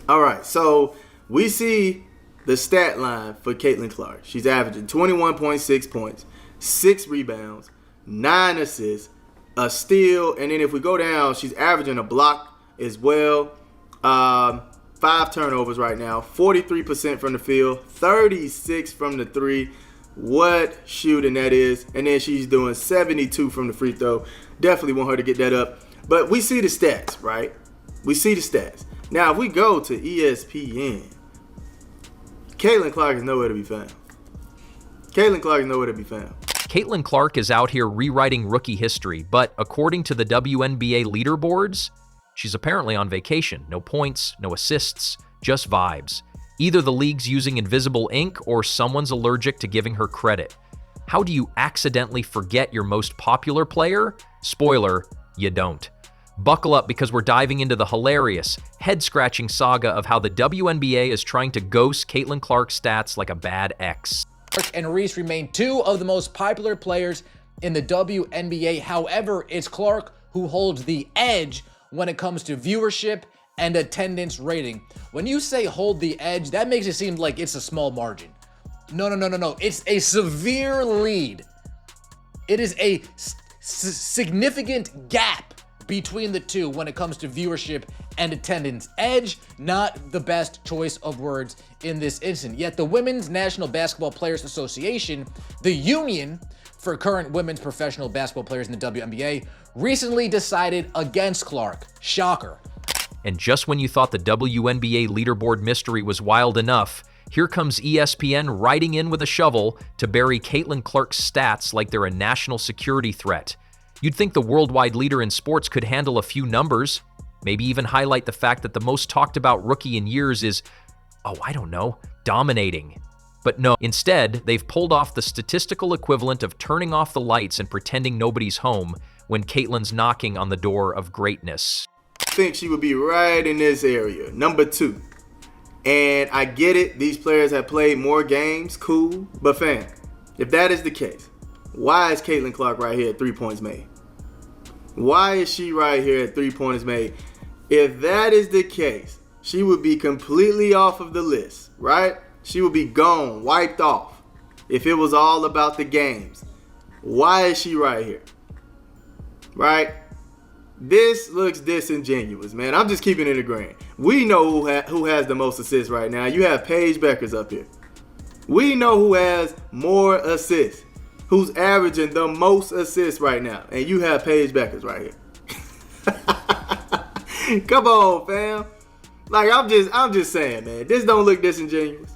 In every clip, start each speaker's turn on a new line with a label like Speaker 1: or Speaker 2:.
Speaker 1: All right, so we see the stat line for Caitlin Clark. She's averaging 21.6 points, 6 rebounds, 9 assists, a steal, and then if we go down, she's averaging a block as well. 5 turnovers right now, 43% from the field, 36 from the three. What shooting that is. And then she's doing 72 from the free throw. Definitely want her to get that up. But we see the stats, right? We see the stats. Now, if we go to ESPN, Caitlin Clark is nowhere to be found. Caitlin Clark is nowhere to be found.
Speaker 2: Caitlin Clark is out here rewriting rookie history, but according to the WNBA leaderboards, she's apparently on vacation. No points, no assists, just vibes. Either the league's using invisible ink or someone's allergic to giving her credit. How do you accidentally forget your most popular player? Spoiler, you don't. Buckle up because we're diving into the hilarious, head-scratching saga of how the WNBA is trying to ghost Caitlin Clark's stats like a bad ex.
Speaker 3: Clark and Reese remain two of the most popular players in the WNBA. However, it's Clark who holds the edge when it comes to viewership and attendance rating. When you say hold the edge, that makes it seem like it's a small margin. No. It's a severe lead. It is a significant gap between the two when it comes to viewership and attendance. Edge, not the best choice of words in this instance. Yet the Women's National Basketball Players Association, the union for current women's professional basketball players in the WNBA, recently decided against Clark. Shocker.
Speaker 2: And just when you thought the WNBA leaderboard mystery was wild enough, here comes ESPN riding in with a shovel to bury Caitlin Clark's stats like they're a national security threat. You'd think the worldwide leader in sports could handle a few numbers, maybe even highlight the fact that the most talked about rookie in years is, dominating. But no, instead, they've pulled off the statistical equivalent of turning off the lights and pretending nobody's home when Caitlin's knocking on the door of greatness.
Speaker 1: I think she would be right in this area, number 2. And I get it, these players have played more games, cool. But fam, if that is the case, why is Caitlin Clark right here at 3 points made? Why is she right here at 3 points made? If that is the case, she would be completely off of the list, right? She would be gone, wiped off, if it was all about the games. Why is she right here? Right? This looks disingenuous, man. I'm just keeping it a grain. We know who has the most assists right now. You have Paige Beckers up here. We know who has more assists, who's averaging the most assists right now. And you have Paige Beckers right here. Come on, fam. Like, I'm just saying, man. This don't look disingenuous.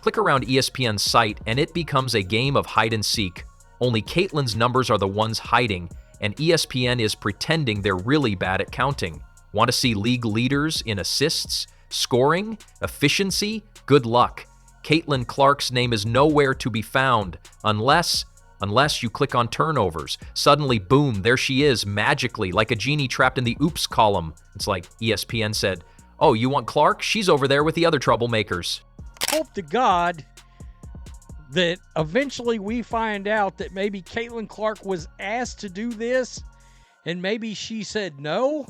Speaker 2: Click around ESPN's site and it becomes a game of hide and seek. Only Caitlin's numbers are the ones hiding, and ESPN is pretending they're really bad at counting. Want to see league leaders in assists, scoring, efficiency? Good luck. Caitlin Clark's name is nowhere to be found unless you click on turnovers. Suddenly, boom, there she is, magically, like a genie trapped in the oops column. It's like ESPN said, oh, you want Clark? She's over there with the other troublemakers.
Speaker 4: Hope to God that eventually we find out that maybe Caitlin Clark was asked to do this and maybe she said no.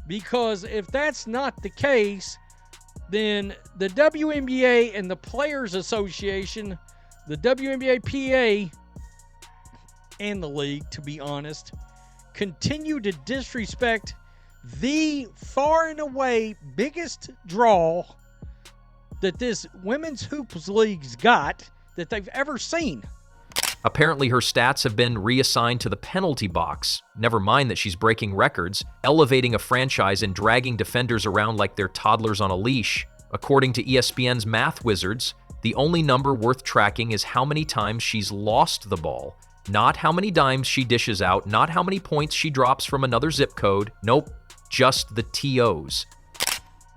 Speaker 4: Because if that's not the case, then the WNBA and the Players Association, the WNBA PA, and the league, to be honest, continue to disrespect the far and away biggest draw that this women's hoops league's got that they've ever seen.
Speaker 2: Apparently her stats have been reassigned to the penalty box. Never mind that she's breaking records, elevating a franchise and dragging defenders around like they're toddlers on a leash. According to ESPN's math wizards, the only number worth tracking is how many times she's lost the ball. Not how many dimes she dishes out, not how many points she drops from another zip code. Nope, just the TOs.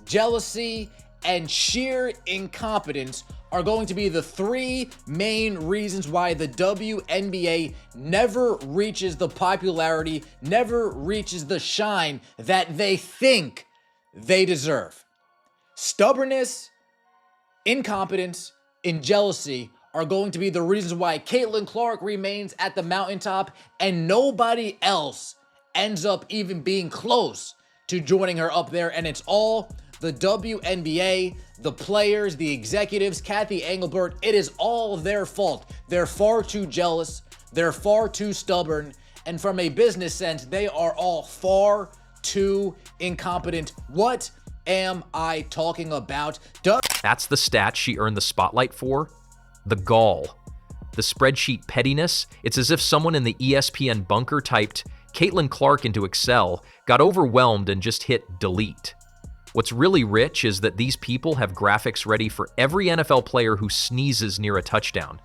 Speaker 3: Jealousy and sheer incompetence are going to be the 3 main reasons why the WNBA never reaches the popularity, never reaches the shine that they think they deserve. Stubbornness, incompetence, and jealousy are going to be the reasons why Caitlin Clark remains at the mountaintop and nobody else ends up even being close to joining her up there, and it's all the WNBA, the players, the executives, Kathy Engelbert, it is all their fault. They're far too jealous, they're far too stubborn, and from a business sense, they are all far too incompetent. What am I talking about?
Speaker 2: That's the stat she earned the spotlight for. The gall. The spreadsheet pettiness. It's as if someone in the ESPN bunker typed Caitlin Clark into Excel, got overwhelmed, and just hit delete. What's really rich is that these people have graphics ready for every NFL player who sneezes near a touchdown.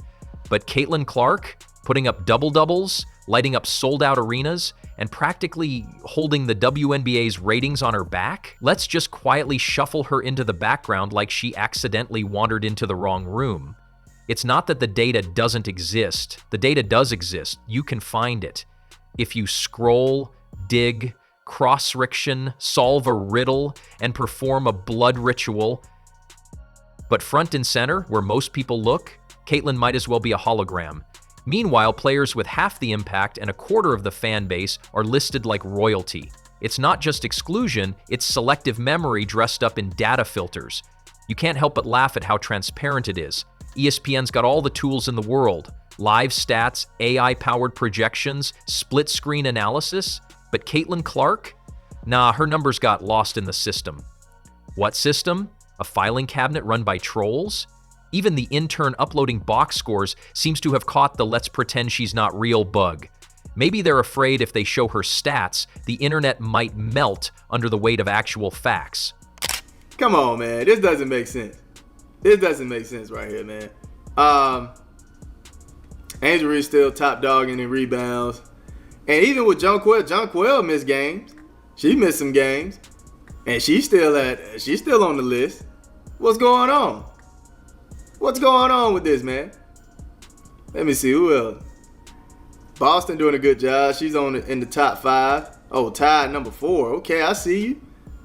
Speaker 2: But Caitlin Clark, putting up double-doubles, lighting up sold-out arenas, and practically holding the WNBA's ratings on her back? Let's just quietly shuffle her into the background like she accidentally wandered into the wrong room. It's not that the data doesn't exist. The data does exist. You can find it. If you scroll, dig, cross-section, solve a riddle, and perform a blood ritual. But front and center, where most people look, Caitlin might as well be a hologram. Meanwhile, players with half the impact and a quarter of the fan base are listed like royalty. It's not just exclusion, it's selective memory dressed up in data filters. You can't help but laugh at how transparent it is. ESPN's got all the tools in the world. Live stats, AI-powered projections, split-screen analysis. But Caitlin Clark? Nah, her numbers got lost in the system. What system? A filing cabinet run by trolls? Even the intern uploading box scores seems to have caught the let's pretend she's not real bug. Maybe they're afraid if they show her stats, the internet might melt under the weight of actual facts.
Speaker 1: Come on, man. This doesn't make sense. This doesn't make sense right here, man. Angel Reese still top dogging in rebounds. And even with Jonquel missed games. She missed some games. And she's still on the list. What's going on? What's going on with this, man? Let me see, who else? Boston doing a good job. She's in the top 5. Oh, tied number 4. Okay, I see you.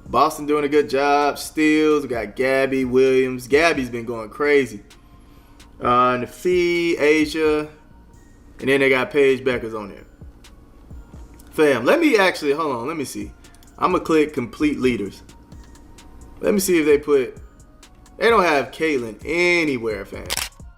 Speaker 1: Boston doing a good job. Steals. We got Gabby Williams. Gabby's been going crazy. And the feed, Asia. And then they got Paige Beckers on there. Fam, let me see. I'm going to click complete leaders. Let me see if they don't have Caitlin anywhere, fam.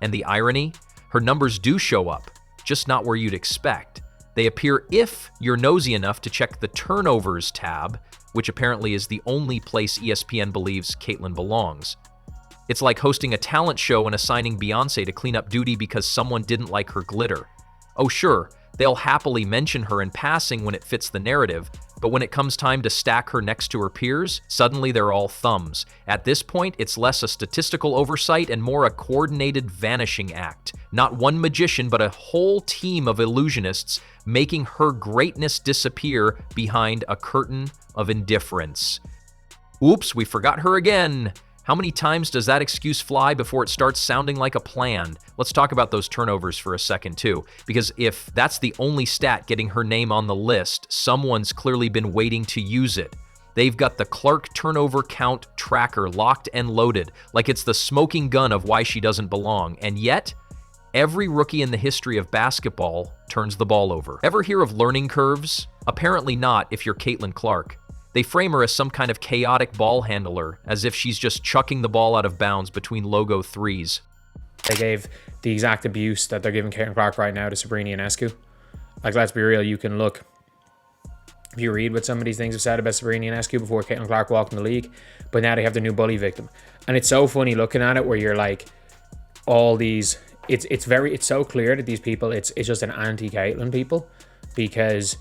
Speaker 2: And the irony? Her numbers do show up, just not where you'd expect. They appear if you're nosy enough to check the turnovers tab, which apparently is the only place ESPN believes Caitlin belongs. It's like hosting a talent show and assigning Beyonce to clean up duty because someone didn't like her glitter. Oh sure, they'll happily mention her in passing when it fits the narrative, but when it comes time to stack her next to her peers, suddenly they're all thumbs. At this point, it's less a statistical oversight and more a coordinated vanishing act. Not one magician, but a whole team of illusionists making her greatness disappear behind a curtain of indifference. Oops, we forgot her again. How many times does that excuse fly before it starts sounding like a plan? Let's talk about those turnovers for a second too, because if that's the only stat getting her name on the list, someone's clearly been waiting to use it. They've got the Clark turnover count tracker locked and loaded, like it's the smoking gun of why she doesn't belong, and yet, every rookie in the history of basketball turns the ball over. Ever hear of learning curves? Apparently not if you're Caitlin Clark. They frame her as some kind of chaotic ball handler, as if she's just chucking the ball out of bounds between logo threes.
Speaker 5: They gave the exact abuse that they're giving Caitlin Clark right now to Sabrina Ionescu. Like, let's be real, you can look. If you read what some of these things have said about Sabrina Ionescu before Caitlin Clark walked in the league, but now they have the new bully victim. And it's so funny looking at it where you're like, all these, it's so clear that these people, it's just an anti-Caitlin people, because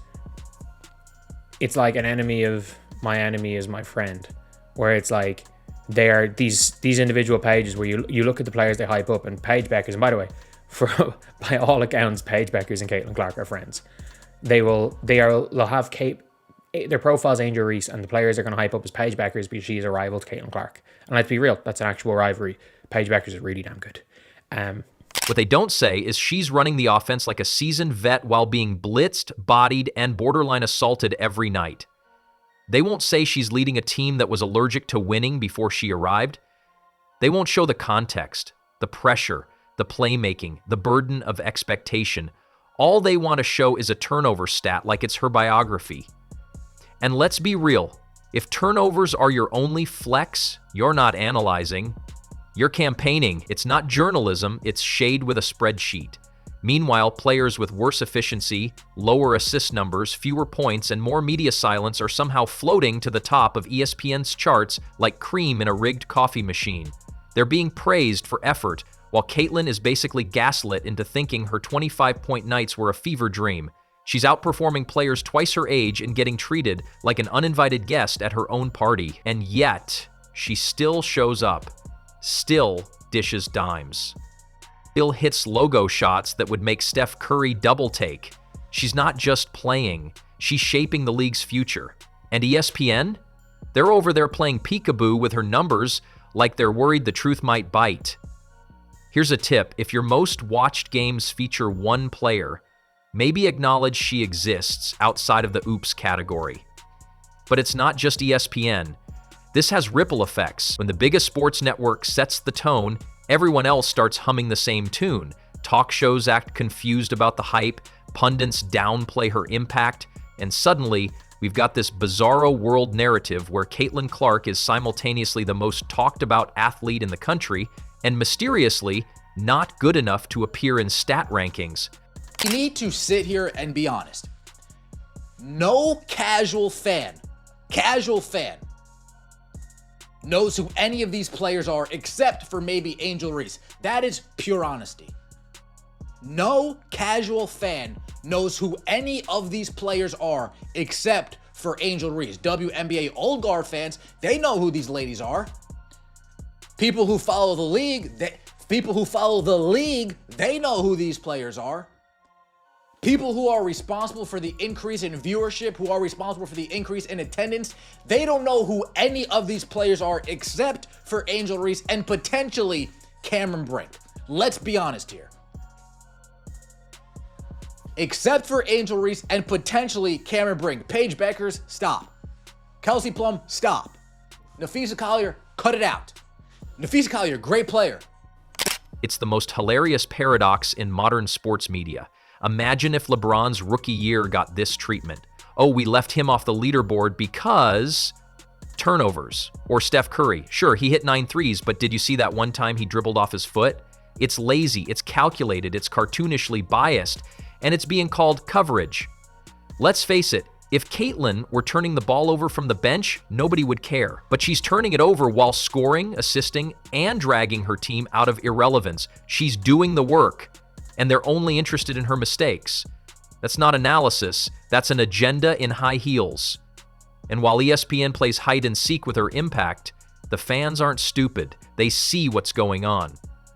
Speaker 5: it's like an enemy of my enemy is my friend, where it's like they are these individual pages where you look at the players they hype up, and Paige Beckers, and by the way, by all accounts, Paige Beckers and Caitlin Clark are friends. They'll have their profile's Angel Reese, and the players they're going to hype up as Paige Beckers because she is a rival to Caitlin Clark. And let's be real, that's an actual rivalry. Paige Beckers is really damn good.
Speaker 2: What they don't say is she's running the offense like a seasoned vet while being blitzed, bodied, and borderline assaulted every night. They won't say she's leading a team that was allergic to winning before she arrived. They won't show the context, the pressure, the playmaking, the burden of expectation. All they want to show is a turnover stat like it's her biography. And let's be real, If turnovers are your only flex, you're not analyzing. You're campaigning. It's not journalism, it's shade with a spreadsheet. Meanwhile, players with worse efficiency, lower assist numbers, fewer points, and more media silence are somehow floating to the top of ESPN's charts like cream in a rigged coffee machine. They're being praised for effort, while Caitlyn is basically gaslit into thinking her 25-point nights were a fever dream. She's outperforming players twice her age and getting treated like an uninvited guest at her own party. And yet, she still shows up, still dishes dimes. Still hits logo shots that would make Steph Curry double take. She's not just playing, she's shaping the league's future. And ESPN? They're over there playing peekaboo with her numbers like they're worried the truth might bite. Here's a tip: if your most watched games feature one player, maybe acknowledge she exists outside of the oops category. But it's not just ESPN. This has ripple effects. When the biggest sports network sets the tone, everyone else starts humming the same tune. Talk shows act confused about the hype, pundits downplay her impact, and suddenly we've got this bizarro world narrative where Caitlin Clark is simultaneously the most talked about athlete in the country and mysteriously not good enough to appear in stat rankings.
Speaker 3: You need to sit here and be honest. No casual fan knows who any of these players are except for maybe Angel Reese. That is pure honesty. No casual fan knows who any of these players are except for Angel Reese. WNBA old guard fans, they know who these ladies are. People who follow the league, they know who these players are. People who are responsible for the increase in viewership, who are responsible for the increase in attendance, they don't know who any of these players are except for Angel Reese and potentially Cameron Brink. Let's be honest here. Except for Angel Reese and potentially Cameron Brink. Paige Beckers, stop. Kelsey Plum, stop. Nafisa Collier, cut it out. Nafisa Collier, great player.
Speaker 2: It's the most hilarious paradox in modern sports media. Imagine if LeBron's rookie year got this treatment. Oh, we left him off the leaderboard because turnovers. Or Steph Curry. Sure, he hit 9 threes, but did you see that one time he dribbled off his foot? It's lazy, it's calculated, it's cartoonishly biased, and it's being called coverage. Let's face it, if Caitlyn were turning the ball over from the bench, nobody would care. But she's turning it over while scoring, assisting, and dragging her team out of irrelevance. She's doing the work, and they're only interested in her mistakes. That's not analysis, that's an agenda in high heels. And while ESPN plays hide and seek with her impact, the fans aren't stupid. They see what's going on.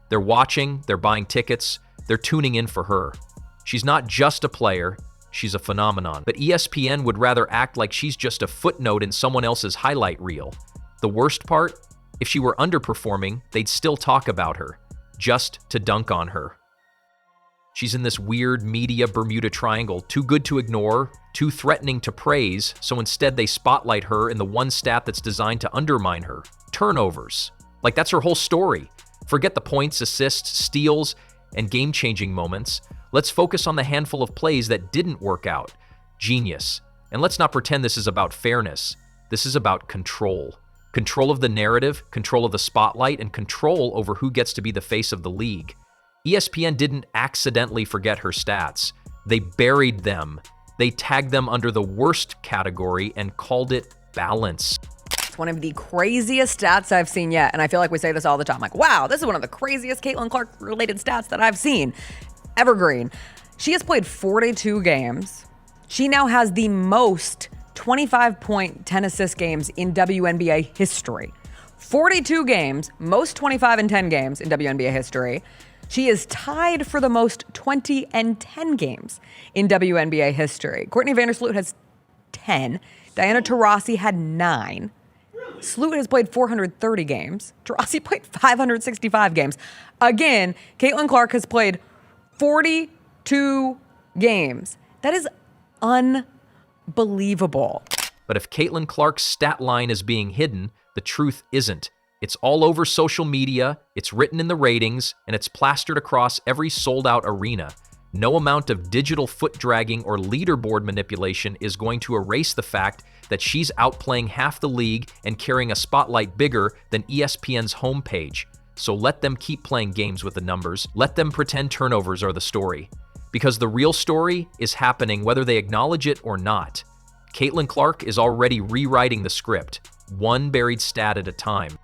Speaker 2: They're watching, they're buying tickets, they're tuning in for her. She's not just a player, she's a phenomenon. But ESPN would rather act like she's just a footnote in someone else's highlight reel. The worst part? If she were underperforming, they'd still talk about her, just to dunk on her. She's in this weird media Bermuda Triangle, too good to ignore, too threatening to praise, so instead they spotlight her in the one stat that's designed to undermine her: turnovers. Like that's her whole story. Forget the points, assists, steals, and game-changing moments. Let's focus on the handful of plays that didn't work out. Genius. And let's not pretend this is about fairness. This is about control. Control of the narrative, control of the spotlight, and control over who gets to be the face of the league. ESPN didn't accidentally forget her stats. They buried them. They tagged them under the worst category and called it balance.
Speaker 6: It's one of the craziest stats I've seen yet. And I feel like we say this all the time. Like, wow, this is one of the craziest Caitlin Clark related stats that I've seen. Evergreen. She has played 42 games. She now has the most 25-point, 10-assist games in WNBA history. 42 games, most 25 and 10 games in WNBA history. She is tied for the most 20 and 10 games in WNBA history. Courtney Vandersloot has 10. Diana Taurasi had 9. Sloot has played 430 games. Taurasi played 565 games. Again, Caitlin Clark has played 42 games. That is unbelievable.
Speaker 2: But if Caitlin Clark's stat line is being hidden, the truth isn't. It's all over social media, it's written in the ratings, and it's plastered across every sold-out arena. No amount of digital foot dragging or leaderboard manipulation is going to erase the fact that she's outplaying half the league and carrying a spotlight bigger than ESPN's homepage. So let them keep playing games with the numbers. Let them pretend turnovers are the story. Because the real story is happening whether they acknowledge it or not. Caitlin Clark is already rewriting the script, one buried stat at a time.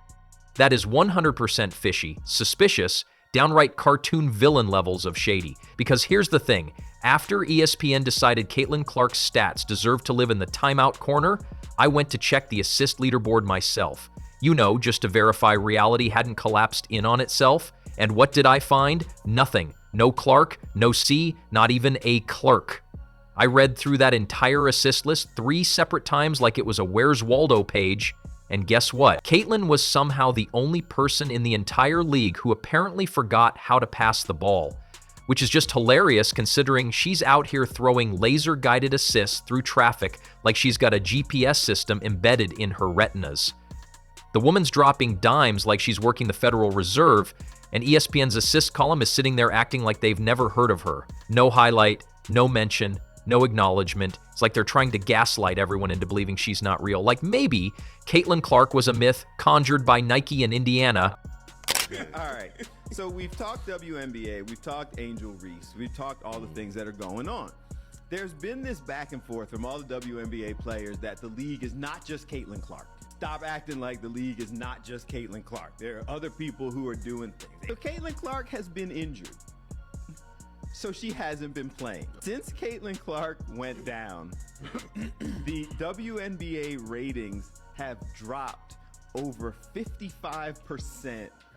Speaker 2: That is 100% fishy, suspicious, downright cartoon villain levels of shady. Because here's the thing, after ESPN decided Caitlin Clark's stats deserve to live in the timeout corner, I went to check the assist leaderboard myself. You know, just to verify reality hadn't collapsed in on itself. And what did I find? Nothing. No Clark, no C, not even a clerk. I read through that entire assist list 3 separate times like it was a Where's Waldo page. And guess what? Caitlin was somehow the only person in the entire league who apparently forgot how to pass the ball, which is just hilarious considering she's out here throwing laser-guided assists through traffic like she's got a GPS system embedded in her retinas. The woman's dropping dimes like she's working the Federal Reserve, and ESPN's assist column is sitting there acting like they've never heard of her. No highlight, no mention, no acknowledgement. It's like they're trying to gaslight everyone into believing she's not real. Like maybe Caitlin Clark was a myth conjured by Nike in Indiana.
Speaker 7: All right. So we've talked WNBA, we've talked Angel Reese, we've talked all the things that are going on. There's been this back and forth from all the WNBA players that the league is not just Caitlin Clark. Stop acting like the league is not just Caitlin Clark. There are other people who are doing things. So Caitlin Clark has been injured, so she hasn't been playing. Since Caitlin Clark went down, the WNBA ratings have dropped over 55%.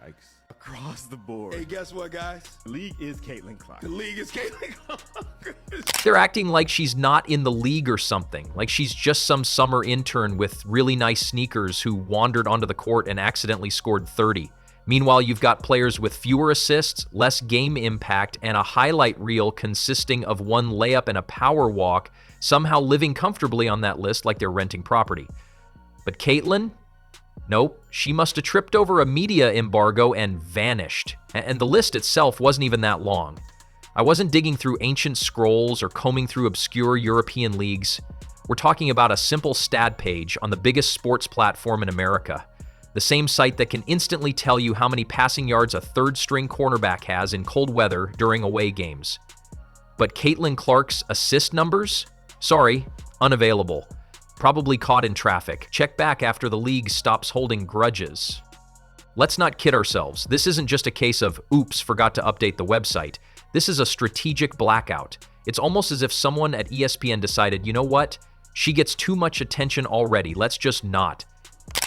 Speaker 7: Yikes. Across the board.
Speaker 8: Hey, guess what, guys?
Speaker 7: The league is Caitlin Clark.
Speaker 8: The league is Caitlin Clark.
Speaker 2: They're acting like she's not in the league or something, like she's just some summer intern with really nice sneakers who wandered onto the court and accidentally scored 30. Meanwhile, you've got players with fewer assists, less game impact, and a highlight reel consisting of one layup and a power walk, somehow living comfortably on that list like they're renting property. But Caitlin? Nope, she must have tripped over a media embargo and vanished. And the list itself wasn't even that long. I wasn't digging through ancient scrolls or combing through obscure European leagues. We're talking about a simple stat page on the biggest sports platform in America. The same site that can instantly tell you how many passing yards a third-string cornerback has in cold weather during away games. But Caitlin Clark's assist numbers? Sorry, unavailable. Probably caught in traffic. Check back after the league stops holding grudges. Let's not kid ourselves. This isn't just a case of, oops, forgot to update the website. This is a strategic blackout. It's almost as if someone at ESPN decided, you know what? She gets too much attention already. Let's just not.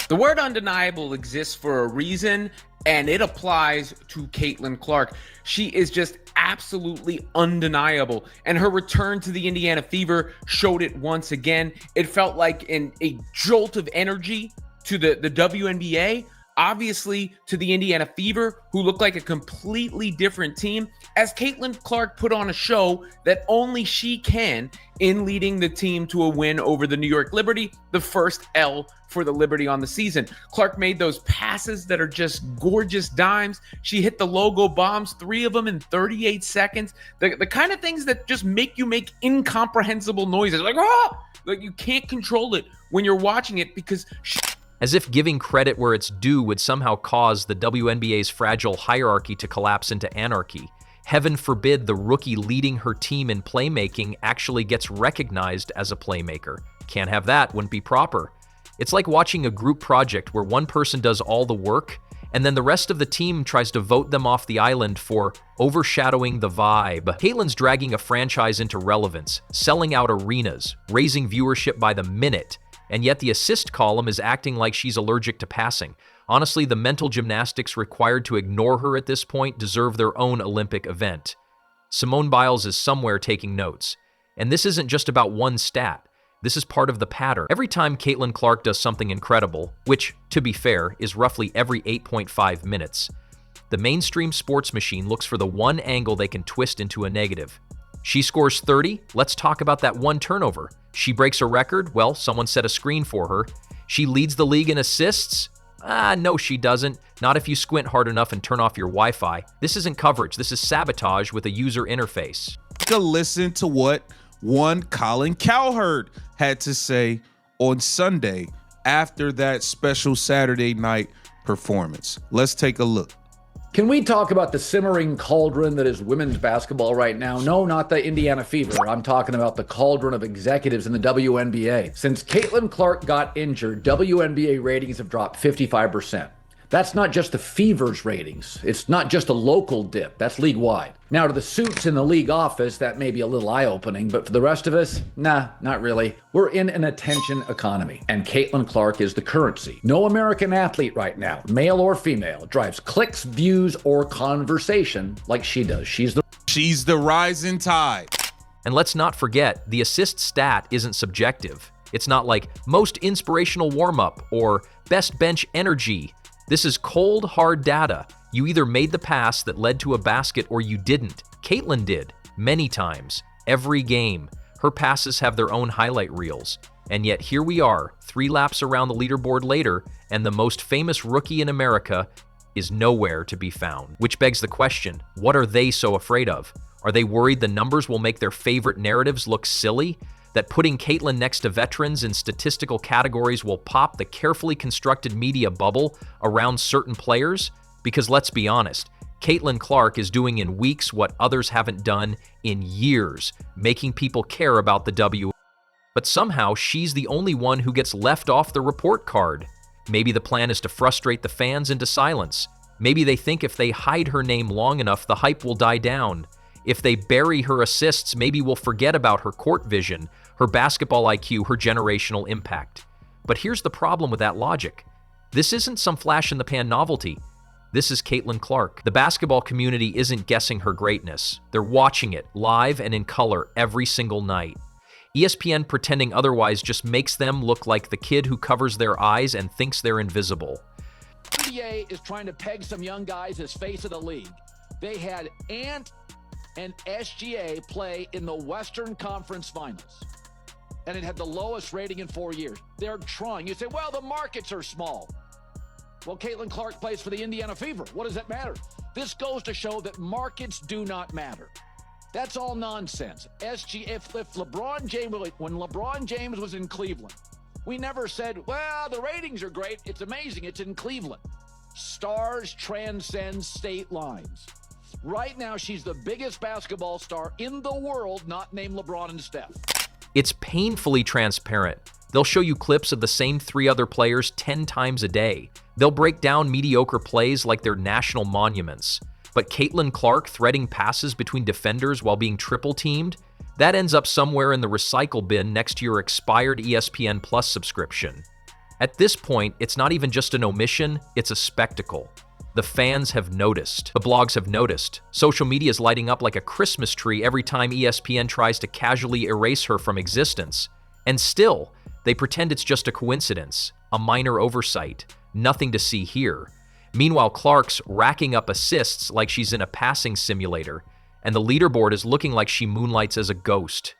Speaker 9: The word undeniable exists for a reason, and it applies to Caitlin Clark. She is just absolutely undeniable, and her return to the Indiana Fever showed it once again. It felt like a jolt of energy to the WNBA, obviously to the Indiana Fever, who looked like a completely different team, as Caitlin Clark put on a show that only she can in leading the team to a win over the New York Liberty, the first L for the Liberty on the season. Clark made those passes that are just gorgeous dimes. She hit the logo bombs, 3 of them in 38 seconds. The kind of things that just make you make incomprehensible noises, like, ah! Like you can't control it when you're watching it because
Speaker 2: As if giving credit where it's due would somehow cause the WNBA's fragile hierarchy to collapse into anarchy. Heaven forbid the rookie leading her team in playmaking actually gets recognized as a playmaker. Can't have that, wouldn't be proper. It's like watching a group project where one person does all the work, and then the rest of the team tries to vote them off the island for overshadowing the vibe. Caitlin's dragging a franchise into relevance, selling out arenas, raising viewership by the minute, and yet the assist column is acting like she's allergic to passing. Honestly, the mental gymnastics required to ignore her at this point deserve their own Olympic event. Simone Biles is somewhere taking notes. And this isn't just about one stat. This is part of the pattern. Every time Caitlin Clark does something incredible, which, to be fair, is roughly every 8.5 minutes, the mainstream sports machine looks for the one angle they can twist into a negative. She scores 30, let's talk about that one turnover. She breaks a record, well, someone set a screen for her. She leads the league in assists? No, she doesn't. Not if you squint hard enough and turn off your Wi-Fi. This isn't coverage, this is sabotage with a user interface.
Speaker 10: take a listen to what one Colin Cowherd had to say on Sunday after that special Saturday night performance. Let's take a look.
Speaker 11: Can we talk about the simmering cauldron that is women's basketball right now? No, not the Indiana Fever. I'm talking about the cauldron of executives in the WNBA. Since Caitlin Clark got injured, WNBA ratings have dropped 55%. That's not just the Fever's ratings. It's not just a local dip. That's league-wide. Now, to the suits in the league office, that may be a little eye-opening, but for the rest of us, nah, not really. We're in an attention economy, and Caitlin Clark is the currency. No American athlete right now, male or female, drives clicks, views, or conversation like she does. She's the
Speaker 10: rising tide.
Speaker 2: And let's not forget, the assist stat isn't subjective. It's not like most inspirational warm-up or best bench energy. This is cold, hard data. You either made the pass that led to a basket or you didn't. Caitlin did, many times, every game. Her passes have their own highlight reels. And yet here we are, 3 laps around the leaderboard later, and the most famous rookie in America is nowhere to be found. Which begs the question, what are they so afraid of? Are they worried the numbers will make their favorite narratives look silly? That putting Caitlin next to veterans in statistical categories will pop the carefully constructed media bubble around certain players? Because let's be honest, Caitlin Clark is doing in weeks what others haven't done in years, making people care about the W. But somehow she's the only one who gets left off the report card. Maybe the plan is to frustrate the fans into silence. Maybe they think if they hide her name long enough, the hype will die down. If they bury her assists, maybe we'll forget about her court vision, her basketball IQ, her generational impact. But here's the problem with that logic. This isn't some flash-in-the-pan novelty. This is Caitlin Clark. The basketball community isn't guessing her greatness. They're watching it live and in color every single night. ESPN pretending otherwise just makes them look like the kid who covers their eyes and thinks they're invisible.
Speaker 11: NBA is trying to peg some young guys as face of the league. They had Ant and SGA play in the Western Conference Finals, and it had the lowest rating in 4 years. They're trying. You say, well, the markets are small. Well, Caitlin Clark plays for the Indiana Fever. What does that matter? This goes to show that markets do not matter. That's all nonsense. If LeBron James, when LeBron James was in Cleveland, we never said, well, the ratings are great. It's amazing. It's in Cleveland. Stars transcend state lines. Right now, she's the biggest basketball star in the world, not named LeBron and Steph.
Speaker 2: It's painfully transparent. They'll show you clips of the same 3 other players 10 times a day. They'll break down mediocre plays like they're national monuments. But Caitlin Clark threading passes between defenders while being triple-teamed? That ends up somewhere in the recycle bin next to your expired ESPN Plus subscription. At this point, it's not even just an omission, it's a spectacle. The fans have noticed. The blogs have noticed. Social media is lighting up like a Christmas tree every time ESPN tries to casually erase her from existence. And still, they pretend it's just a coincidence, a minor oversight, nothing to see here. Meanwhile, Clark's racking up assists like she's in a passing simulator, and the leaderboard is looking like she moonlights as a ghost.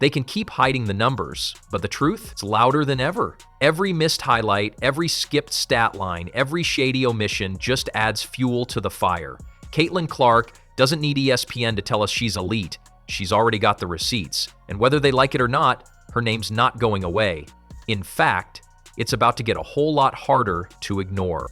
Speaker 2: They can keep hiding the numbers, but the truth, it's louder than ever. Every missed highlight, every skipped stat line, every shady omission just adds fuel to the fire. Caitlin Clark doesn't need ESPN to tell us she's elite. She's already got the receipts. And whether they like it or not, her name's not going away. In fact, it's about to get a whole lot harder to ignore.